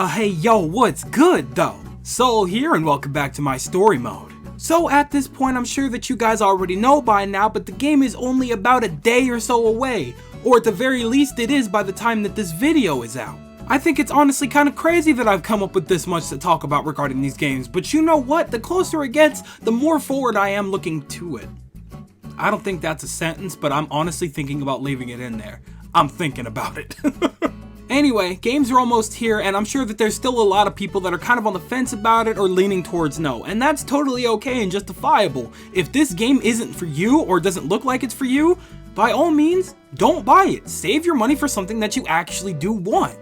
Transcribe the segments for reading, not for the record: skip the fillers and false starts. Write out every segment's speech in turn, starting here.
Hey yo, what's good though? Soul here and welcome back to my story mode. So at this point I'm sure that you guys already know by now, but the game is only about a day or so away, or at the very least it is by the time that this video is out. I think it's honestly kind of crazy that I've come up with this much to talk about regarding these games, but you know what? The closer it gets, the more forward I am looking to it. I don't think that's a sentence, but I'm honestly thinking about leaving it in there. I'm thinking about it. Anyway, games are almost here, and I'm sure that there's still a lot of people that are kind of on the fence about it or leaning towards no, and that's totally okay and justifiable. If this game isn't for you or doesn't look like it's for you, by all means, don't buy it. Save your money for something that you actually do want.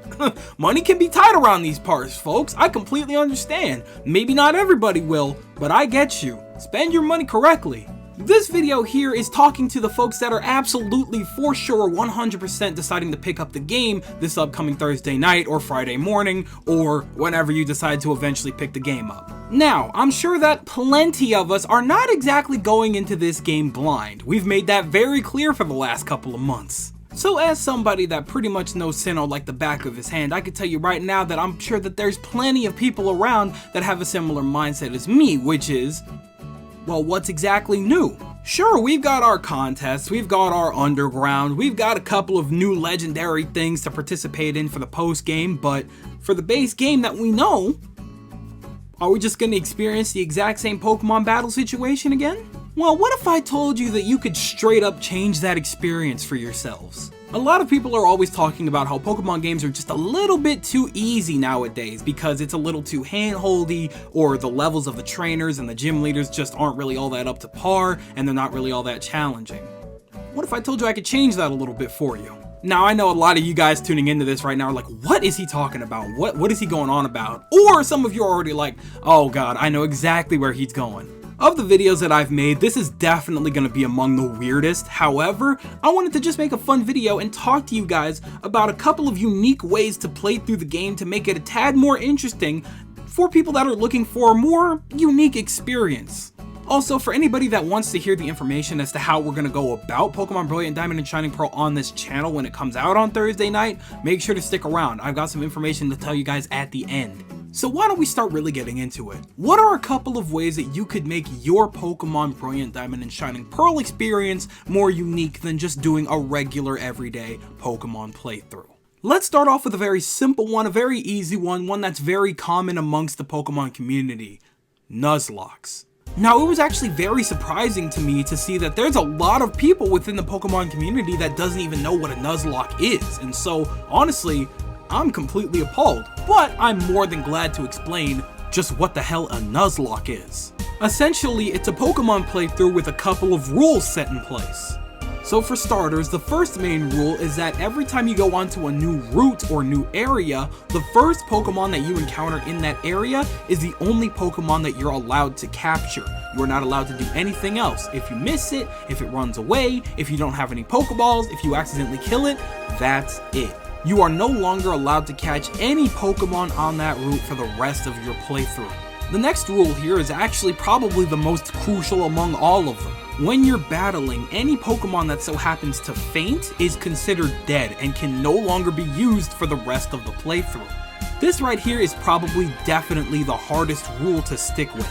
Money can be tight around these parts, folks. I completely understand. Maybe not everybody will, but I get you. Spend your money correctly. This video here is talking to the folks that are absolutely for sure 100% deciding to pick up the game this upcoming Thursday night or Friday morning or whenever you decide to eventually pick the game up. Now, I'm sure that plenty of us are not exactly going into this game blind. We've made that very clear for the last couple of months. So as somebody that pretty much knows Sinnoh like the back of his hand, I can tell you right now that I'm sure that there's plenty of people around that have a similar mindset as me, which is, well, what's exactly new? Sure, we've got our contests, we've got our underground, we've got a couple of new legendary things to participate in for the post game, but for the base game that we know, are we just going to experience the exact same Pokemon battle situation again? Well, what if I told you that you could straight up change that experience for yourselves? A lot of people are always talking about how Pokemon games are just a little bit too easy nowadays because it's a little too hand-holdy, or the levels of the trainers and the gym leaders just aren't really all that up to par and they're not really all that challenging. What if I told you I could change that a little bit for you? Now, I know a lot of you guys tuning into this right now are like, what is he talking about? What is he going on about? Or some of you are already like, oh god, I know exactly where he's going. Of the videos that I've made, this is definitely going to be among the weirdest. However, I wanted to just make a fun video and talk to you guys about a couple of unique ways to play through the game to make it a tad more interesting for people that are looking for a more unique experience. Also, for anybody that wants to hear the information as to how we're going to go about Pokemon Brilliant Diamond and Shining Pearl on this channel when it comes out on Thursday night, make sure to stick around. I've got some information to tell you guys at the end. So why don't we start really getting into it? What are a couple of ways that you could make your Pokemon Brilliant Diamond and Shining Pearl experience more unique than just doing a regular everyday Pokemon playthrough? Let's start off with a very simple one, a very easy one that's very common amongst the Pokemon community: Nuzlockes. Now, it was actually very surprising to me to see that there's a lot of people within the Pokemon community that doesn't even know what a Nuzlocke is, and so honestly, I'm completely appalled, but I'm more than glad to explain just what the hell a Nuzlocke is. Essentially, it's a Pokemon playthrough with a couple of rules set in place. So for starters, the first main rule is that every time you go onto a new route or new area, the first Pokemon that you encounter in that area is the only Pokemon that you're allowed to capture. You are not allowed to do anything else. If you miss it, if it runs away, if you don't have any Pokeballs, if you accidentally kill it, that's it. You are no longer allowed to catch any Pokemon on that route for the rest of your playthrough. The next rule here is actually probably the most crucial among all of them. When you're battling, any Pokemon that so happens to faint is considered dead and can no longer be used for the rest of the playthrough. This right here is probably definitely the hardest rule to stick with.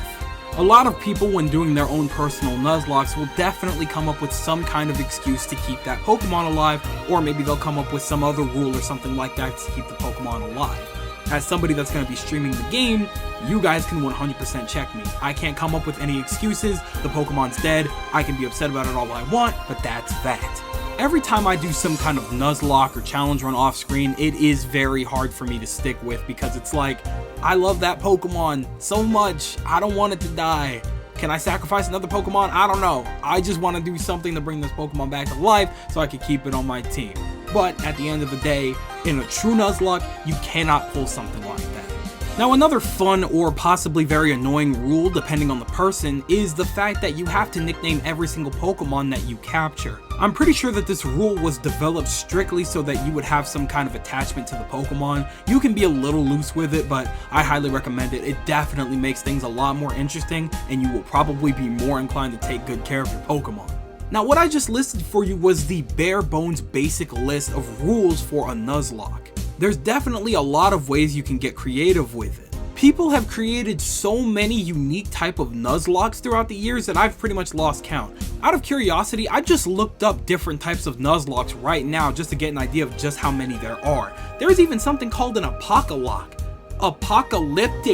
A lot of people, when doing their own personal Nuzlockes, will definitely come up with some kind of excuse to keep that Pokemon alive, or maybe they'll come up with some other rule or something like that to keep the Pokemon alive. As somebody that's going to be streaming the game, you guys can 100% check me. I can't come up with any excuses. The Pokemon's dead. I can be upset about it all I want, but that's that. Every time I do some kind of Nuzlocke or challenge run off screen, it is very hard for me to stick with because it's like, I love that Pokemon so much. I don't want it to die. Can I sacrifice another Pokemon? I don't know. I just want to do something to bring this Pokemon back to life so I can keep it on my team. But at the end of the day, in a true Nuzlocke, you cannot pull something like that. Now, another fun or possibly very annoying rule, depending on the person, is the fact that you have to nickname every single Pokemon that you capture. I'm pretty sure that this rule was developed strictly so that you would have some kind of attachment to the Pokemon. You can be a little loose with it, but I highly recommend it. It definitely makes things a lot more interesting, and you will probably be more inclined to take good care of your Pokemon. Now, what I just listed for you was the bare bones basic list of rules for a Nuzlocke. There's definitely a lot of ways you can get creative with it. People have created so many unique type of Nuzlockes throughout the years that I've pretty much lost count. Out of curiosity, I just looked up different types of Nuzlockes right now just to get an idea of just how many there are. There's even something called an Apocalyptic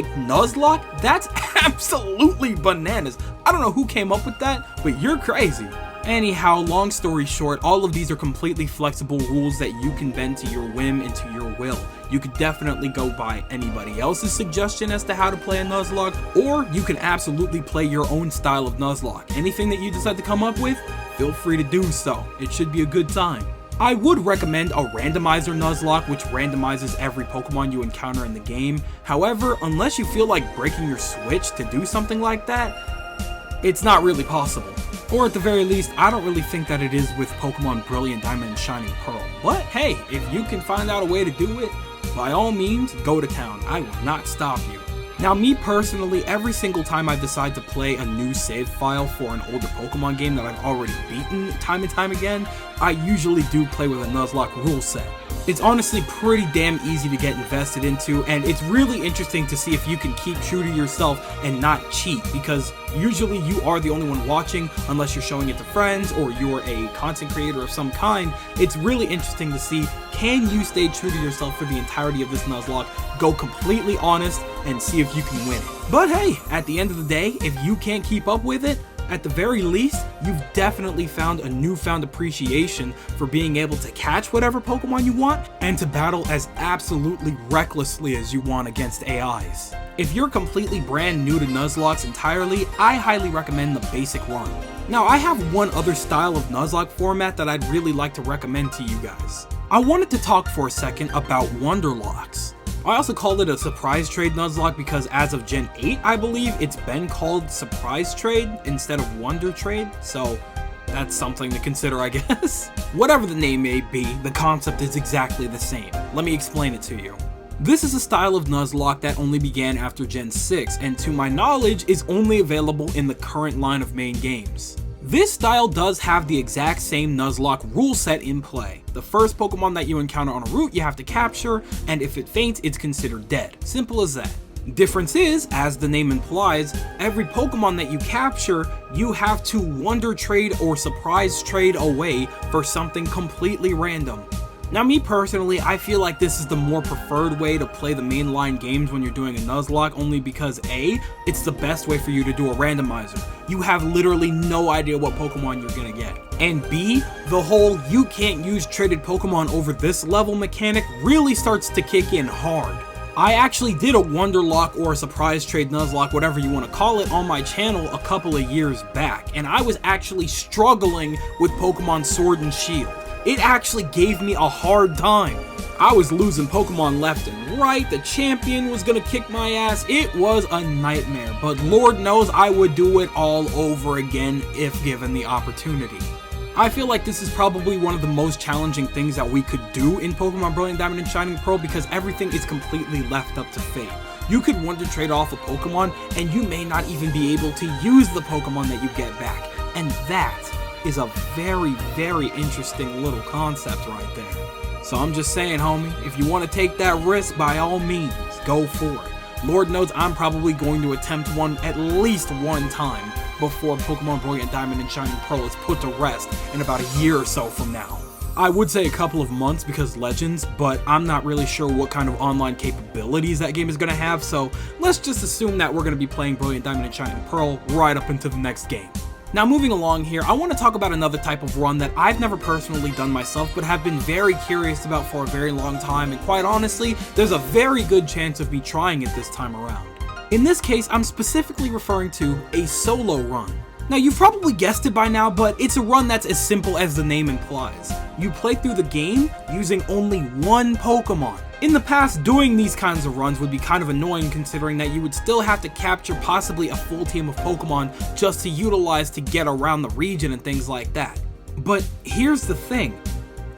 Nuzlocke? That's absolutely bananas. I don't know who came up with that, but you're crazy. Anyhow, long story short, all of these are completely flexible rules that you can bend to your whim and to your will. You could definitely go by anybody else's suggestion as to how to play a Nuzlocke, or you can absolutely play your own style of Nuzlocke. Anything that you decide to come up with, feel free to do so. It should be a good time. I would recommend a randomizer Nuzlocke, which randomizes every Pokemon you encounter in the game. However, unless you feel like breaking your Switch to do something like that, it's not really possible. Or at the very least, I don't really think that it is with Pokemon Brilliant Diamond and Shining Pearl. But hey, if you can find out a way to do it, by all means, go to town. I will not stop you. Now, me personally, every single time I decide to play a new save file for an older Pokemon game that I've already beaten time and time again, I usually do play with a Nuzlocke rule set. It's honestly pretty damn easy to get invested into, and it's really interesting to see if you can keep true to yourself and not cheat, because usually you are the only one watching unless you're showing it to friends or you're a content creator of some kind. It's really interesting to see, can you stay true to yourself for the entirety of this Nuzlocke, go completely honest, and see if you can win it. But hey, at the end of the day, if you can't keep up with it, at the very least, you've definitely found a newfound appreciation for being able to catch whatever Pokemon you want and to battle as absolutely recklessly as you want against AIs. If you're completely brand new to Nuzlockes entirely, I highly recommend the basic run. Now, I have one other style of Nuzlocke format that I'd really like to recommend to you guys. I wanted to talk for a second about Wonderlocks. I also called it a surprise trade Nuzlocke because as of Gen 8, I believe, it's been called surprise trade instead of wonder trade, so that's something to consider, I guess. Whatever the name may be, the concept is exactly the same. Let me explain it to you. This is a style of Nuzlocke that only began after Gen 6, and to my knowledge is only available in the current line of main games. This style does have the exact same Nuzlocke rule set in play. The first Pokemon that you encounter on a route you have to capture, and if it faints, it's considered dead. Simple as that. Difference is, as the name implies, every Pokemon that you capture, you have to wonder trade or surprise trade away for something completely random. Now, me personally, I feel like this is the more preferred way to play the mainline games when you're doing a Nuzlocke, only because A, it's the best way for you to do a randomizer. You have literally no idea what Pokemon you're gonna get. And B, the whole you can't use traded Pokemon over this level mechanic really starts to kick in hard. I actually did a Wonderlock or a surprise trade Nuzlocke, whatever you want to call it, on my channel a couple of years back, and I was actually struggling with Pokemon Sword and Shield. It actually gave me a hard time. I was losing Pokemon left and right, the champion was gonna kick my ass, it was a nightmare, but Lord knows I would do it all over again if given the opportunity. I feel like this is probably one of the most challenging things that we could do in Pokemon Brilliant Diamond and Shining Pearl because everything is completely left up to fate. You could wonder trade off a Pokemon and you may not even be able to use the Pokemon that you get back, and that is a very, very interesting little concept right there. So I'm just saying, homie, if you want to take that risk, by all means, go for it. Lord knows I'm probably going to attempt one at least one time before Pokemon Brilliant Diamond and Shining Pearl is put to rest in about a year or so from now. I would say a couple of months because Legends, but I'm not really sure what kind of online capabilities that game is going to have, so let's just assume that we're going to be playing Brilliant Diamond and Shining Pearl right up into the next game. Now, moving along here, I want to talk about another type of run that I've never personally done myself, but have been very curious about for a very long time, and quite honestly, there's a very good chance of me trying it this time around. In this case, I'm specifically referring to a solo run. Now, you've probably guessed it by now, but it's a run that's as simple as the name implies. You play through the game using only one Pokemon. In the past, doing these kinds of runs would be kind of annoying considering that you would still have to capture possibly a full team of Pokemon just to utilize to get around the region and things like that. But here's the thing,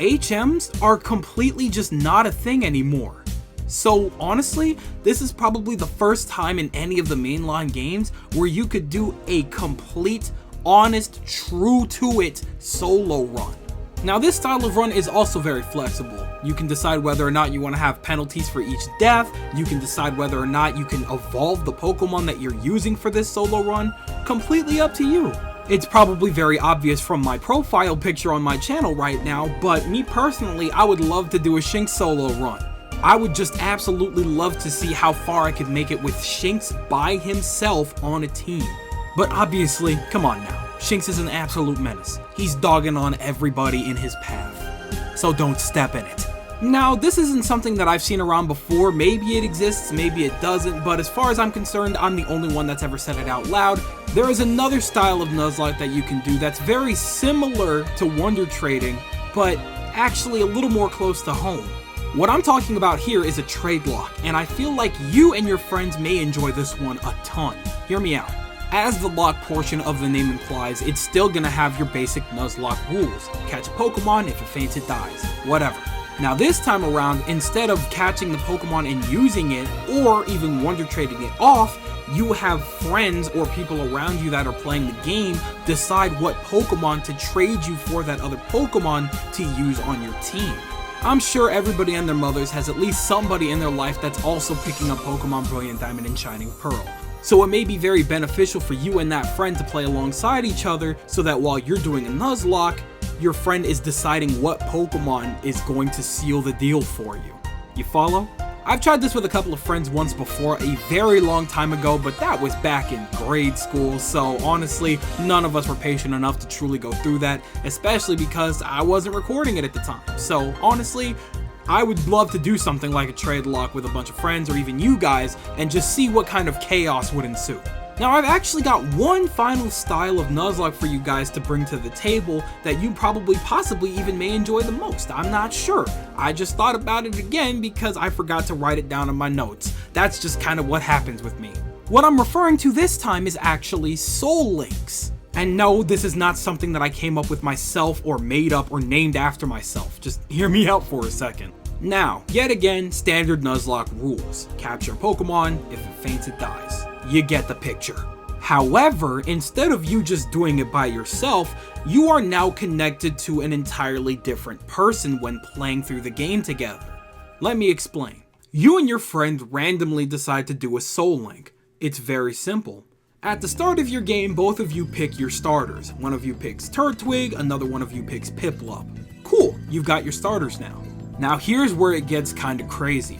HMs are completely just not a thing anymore. So honestly, this is probably the first time in any of the mainline games where you could do a complete, honest, true to it solo run. Now this style of run is also very flexible. You can decide whether or not you want to have penalties for each death, you can decide whether or not you can evolve the Pokemon that you're using for this solo run, completely up to you. It's probably very obvious from my profile picture on my channel right now, but me personally, I would love to do a Shinx solo run. I would just absolutely love to see how far I could make it with Shinx by himself on a team. But obviously, come on now, Shinx is an absolute menace. He's dogging on everybody in his path, so don't step in it. Now, this isn't something that I've seen around before. Maybe it exists, maybe it doesn't, but as far as I'm concerned, I'm the only one that's ever said it out loud. There is another style of Nuzlocke that you can do that's very similar to Wonder Trading, but actually a little more close to home. What I'm talking about here is a trade lock, and I feel like you and your friends may enjoy this one a ton. Hear me out. As the lock portion of the name implies, it's still gonna have your basic Nuzlocke rules. Catch a Pokemon, if it faints it dies, whatever. Now this time around, instead of catching the Pokemon and using it, or even Wonder Trading it off, you have friends or people around you that are playing the game decide what Pokemon to trade you for that other Pokemon to use on your team. I'm sure everybody and their mothers has at least somebody in their life that's also picking up Pokemon Brilliant Diamond and Shining Pearl. So it may be very beneficial for you and that friend to play alongside each other so that while you're doing a Nuzlocke, your friend is deciding what Pokemon is going to seal the deal for you. You follow? I've tried this with a couple of friends once before, a very long time ago, but that was back in grade school, so honestly, none of us were patient enough to truly go through that, especially because I wasn't recording it at the time. So honestly, I would love to do something like a trade lock with a bunch of friends or even you guys and just see what kind of chaos would ensue. Now I've actually got one final style of Nuzlocke for you guys to bring to the table that you possibly even may enjoy the most. I'm not sure. I just thought about it again because I forgot to write it down in my notes. That's just kind of what happens with me. What I'm referring to this time is actually Soul Links. And no, this is not something that I came up with myself or made up or named after myself. Just hear me out for a second. Now, yet again, standard Nuzlocke rules. Capture a Pokemon, if it faints it dies. You get the picture. However, instead of you just doing it by yourself, you are now connected to an entirely different person when playing through the game together. Let me explain. You and your friend randomly decide to do a Soul Link. It's very simple. At the start of your game, both of you pick your starters. One of you picks Turtwig, another one of you picks Piplup. Cool, you've got your starters now. Now here's where it gets kinda crazy.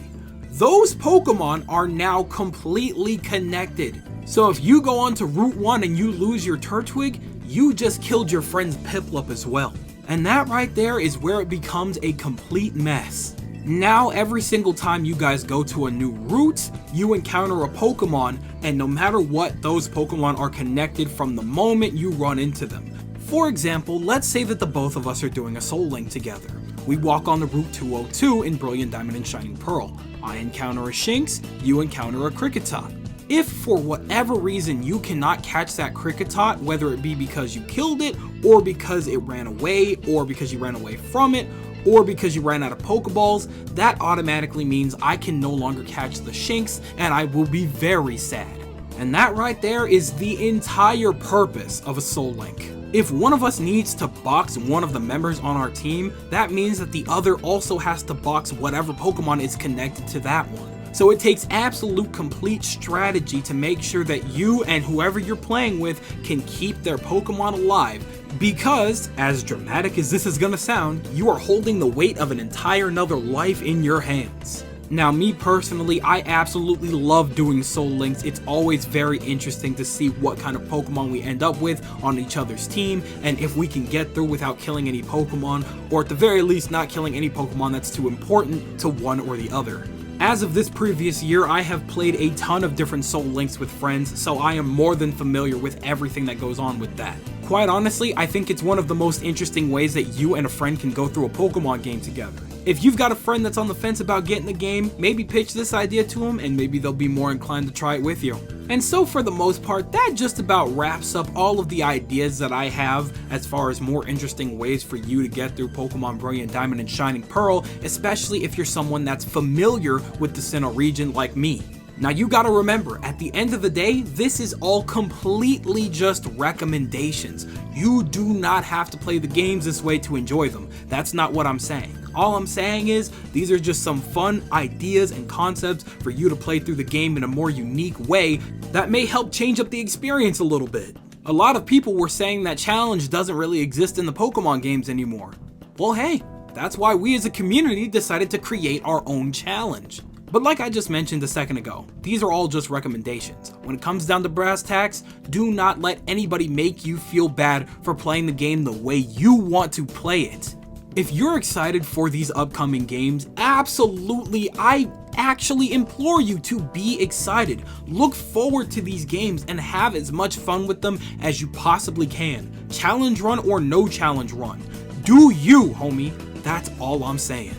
Those Pokemon are now completely connected. So if you go on to Route 1 and you lose your Turtwig, you just killed your friend's Piplup as well. And that right there is where it becomes a complete mess. Now every single time you guys go to a new route, you encounter a Pokemon, and no matter what, those Pokemon are connected from the moment you run into them. For example, let's say that the both of us are doing a Soul Link together. We walk on the Route 202 in Brilliant Diamond and Shining Pearl. I encounter a Shinx, you encounter a Kricketot. If for whatever reason you cannot catch that Kricketot, whether it be because you killed it, or because it ran away, or because you ran away from it, or because you ran out of Pokeballs, that automatically means I can no longer catch the Shinx, and I will be very sad. And that right there is the entire purpose of a Soul Link. If one of us needs to box one of the members on our team, that means that the other also has to box whatever Pokemon is connected to that one. So it takes absolute complete strategy to make sure that you and whoever you're playing with can keep their Pokemon alive, because, as dramatic as this is gonna sound, you are holding the weight of an entire another life in your hands. Now, me personally, I absolutely love doing Soul Links. It's always very interesting to see what kind of Pokemon we end up with on each other's team, and if we can get through without killing any Pokemon, or at the very least not killing any Pokemon that's too important to one or the other. As of this previous year, I have played a ton of different Soul Links with friends, so I am more than familiar with everything that goes on with that. Quite honestly, I think it's one of the most interesting ways that you and a friend can go through a Pokemon game together. If you've got a friend that's on the fence about getting the game, maybe pitch this idea to them and maybe they'll be more inclined to try it with you. And so for the most part, that just about wraps up all of the ideas that I have as far as more interesting ways for you to get through Pokemon Brilliant Diamond and Shining Pearl, especially if you're someone that's familiar with the Sinnoh region like me. Now you gotta remember, at the end of the day, this is all completely just recommendations. You do not have to play the games this way to enjoy them. That's not what I'm saying. All I'm saying is, these are just some fun ideas and concepts for you to play through the game in a more unique way that may help change up the experience a little bit. A lot of people were saying that challenge doesn't really exist in the Pokemon games anymore. Well, hey, that's why we as a community decided to create our own challenge. But like I just mentioned a second ago, these are all just recommendations. When it comes down to brass tacks, do not let anybody make you feel bad for playing the game the way you want to play it. If you're excited for these upcoming games, absolutely, I actually implore you to be excited. Look forward to these games and have as much fun with them as you possibly can. Challenge run or no challenge run. Do you, homie. That's all I'm saying.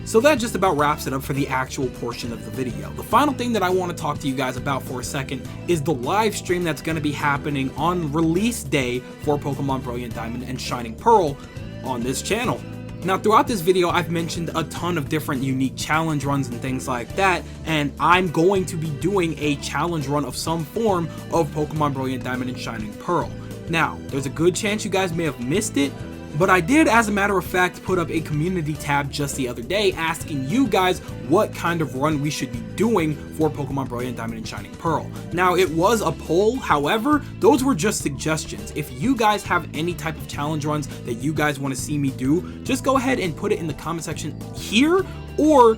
So that just about wraps it up for the actual portion of the video. The final thing that I want to talk to you guys about for a second is the live stream that's going to be happening on release day for Pokemon Brilliant Diamond and Shining Pearl on this channel. Now throughout this video I've mentioned a ton of different unique challenge runs and things like that, and I'm going to be doing a challenge run of some form of Pokemon Brilliant Diamond and Shining Pearl. Now there's a good chance you guys may have missed it, but I did, as a matter of fact, put up a community tab just the other day asking you guys what kind of run we should be doing for Pokemon Brilliant Diamond and Shining Pearl. Now, it was a poll, however, those were just suggestions. If you guys have any type of challenge runs that you guys want to see me do, just go ahead and put it in the comment section here, or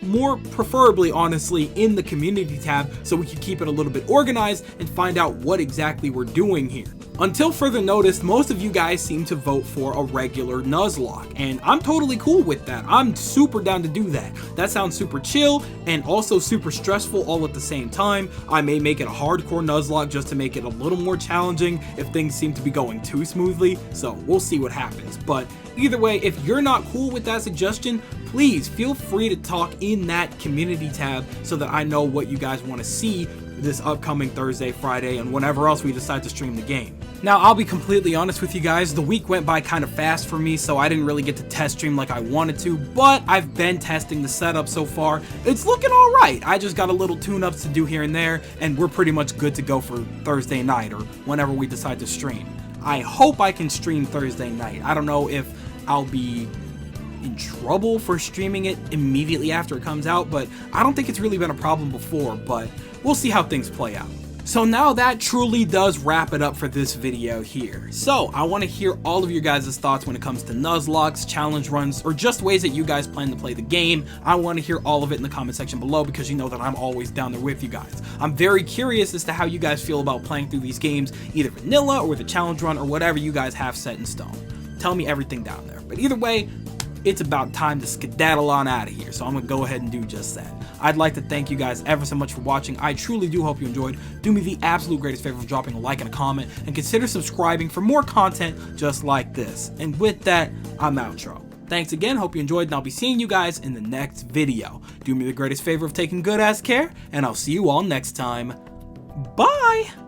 more preferably, honestly, in the community tab so we can keep it a little bit organized and find out what exactly we're doing here. Until further notice, most of you guys seem to vote for a regular Nuzlocke, and I'm totally cool with that. I'm super down to do that. That sounds super chill and also super stressful all at the same time. I may make it a hardcore Nuzlocke just to make it a little more challenging if things seem to be going too smoothly, so we'll see what happens. But either way, if you're not cool with that suggestion, please feel free to talk in that community tab so that I know what you guys want to see this upcoming Thursday, Friday, and whenever else we decide to stream the game. Now, I'll be completely honest with you guys, the week went by kind of fast for me, so I didn't really get to test stream like I wanted to, but I've been testing the setup so far. It's looking alright. I just got a little tune-ups to do here and there, and we're pretty much good to go for Thursday night or whenever we decide to stream. I hope I can stream Thursday night. I don't know if I'll be in trouble for streaming it immediately after it comes out, but I don't think it's really been a problem before, but we'll see how things play out. So now that truly does wrap it up for this video here. So I want to hear all of your guys' thoughts when it comes to Nuzlockes, challenge runs, or just ways that you guys plan to play the game. I want to hear all of it in the comment section below because you know that I'm always down there with you guys. I'm very curious as to how you guys feel about playing through these games, either vanilla or with a challenge run or whatever you guys have set in stone. Tell me everything down there. But either way, it's about time to skedaddle on out of here, so I'm gonna go ahead and do just that. I'd like to thank you guys ever so much for watching. I truly do hope you enjoyed. Do me the absolute greatest favor of dropping a like and a comment, and consider subscribing for more content just like this. And with that, I'm outro. Thanks again, hope you enjoyed, and I'll be seeing you guys in the next video. Do me the greatest favor of taking good ass care, and I'll see you all next time. Bye!